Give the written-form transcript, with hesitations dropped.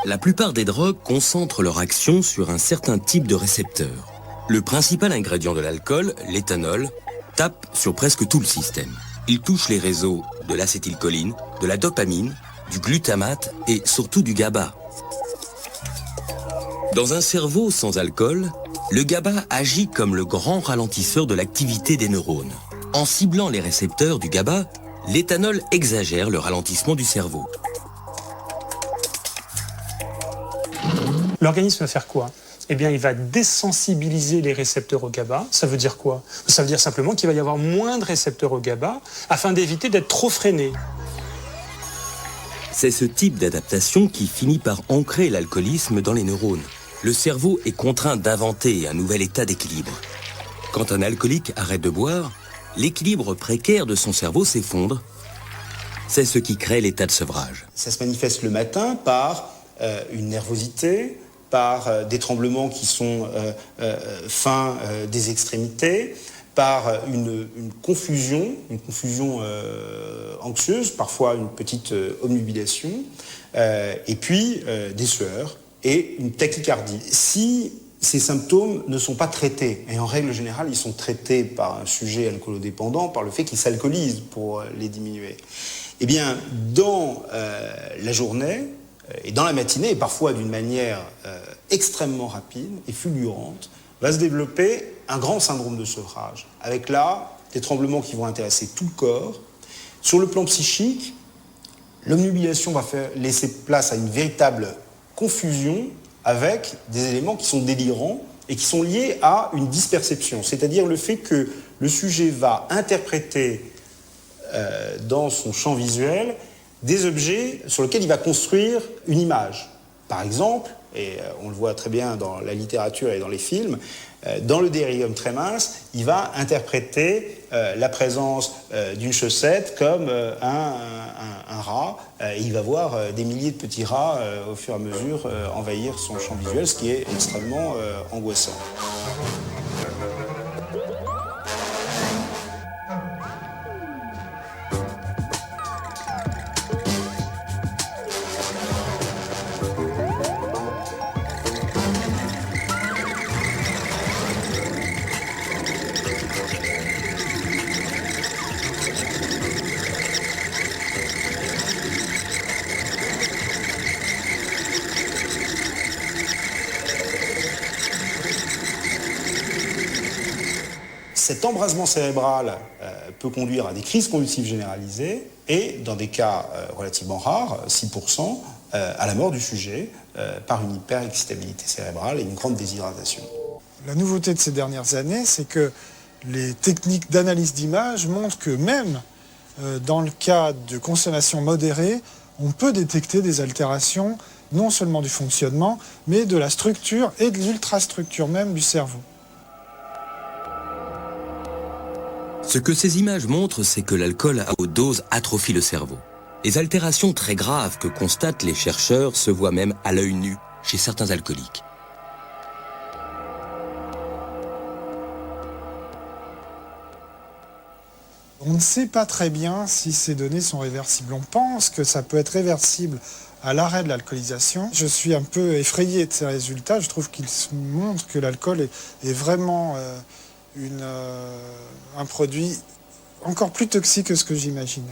La plupart des drogues concentrent leur action sur un certain type de récepteur. Le principal ingrédient de l'alcool, l'éthanol, tape sur presque tout le système. Il touche les réseaux de l'acétylcholine, de la dopamine, du glutamate et surtout du GABA. Dans un cerveau sans alcool, le GABA agit comme le grand ralentisseur de l'activité des neurones. En ciblant les récepteurs du GABA, l'éthanol exagère le ralentissement du cerveau. L'organisme va faire quoi? Eh bien, il va désensibiliser les récepteurs au GABA. Ça veut dire quoi? Ça veut dire simplement qu'il va y avoir moins de récepteurs au GABA afin d'éviter d'être trop freiné. C'est ce type d'adaptation qui finit par ancrer l'alcoolisme dans les neurones. Le cerveau est contraint d'inventer un nouvel état d'équilibre. Quand un alcoolique arrête de boire, l'équilibre précaire de son cerveau s'effondre. C'est ce qui crée l'état de sevrage. Ça se manifeste le matin par une nervosité, par des tremblements qui sont fins des extrémités, par une confusion anxieuse, parfois une petite omnubilation, et puis des sueurs et une tachycardie. Si ces symptômes ne sont pas traités, et en règle générale ils sont traités par un sujet alcoolodépendant, par le fait qu'il s'alcoolise pour les diminuer, eh bien dans la journée, et dans la matinée, et parfois d'une manière extrêmement rapide et fulgurante, va se développer un grand syndrome de sevrage, avec là des tremblements qui vont intéresser tout le corps. Sur le plan psychique, l'omnubilation va laisser place à une véritable confusion avec des éléments qui sont délirants et qui sont liés à une disperception, c'est-à-dire le fait que le sujet va interpréter dans son champ visuel des objets sur lesquels il va construire une image. Par exemple, et on le voit très bien dans la littérature et dans les films, dans le délirium tremens, il va interpréter la présence d'une chaussette comme un rat, et il va voir des milliers de petits rats au fur et à mesure envahir son champ visuel, ce qui est extrêmement angoissant. Cet embrasement cérébral peut conduire à des crises convulsives généralisées et, dans des cas relativement rares, 6%, à la mort du sujet par une hyperexcitabilité cérébrale et une grande déshydratation. La nouveauté de ces dernières années, c'est que les techniques d'analyse d'image montrent que même dans le cas de consommation modérée, on peut détecter des altérations non seulement du fonctionnement, mais de la structure et de l'ultrastructure même du cerveau. Ce que ces images montrent, c'est que l'alcool à haute dose atrophie le cerveau. Les altérations très graves que constatent les chercheurs se voient même à l'œil nu chez certains alcooliques. On ne sait pas très bien si ces données sont réversibles. On pense que ça peut être réversible à l'arrêt de l'alcoolisation. Je suis un peu effrayé de ces résultats. Je trouve qu'ils montrent que l'alcool est vraiment un produit encore plus toxique que ce que j'imaginais.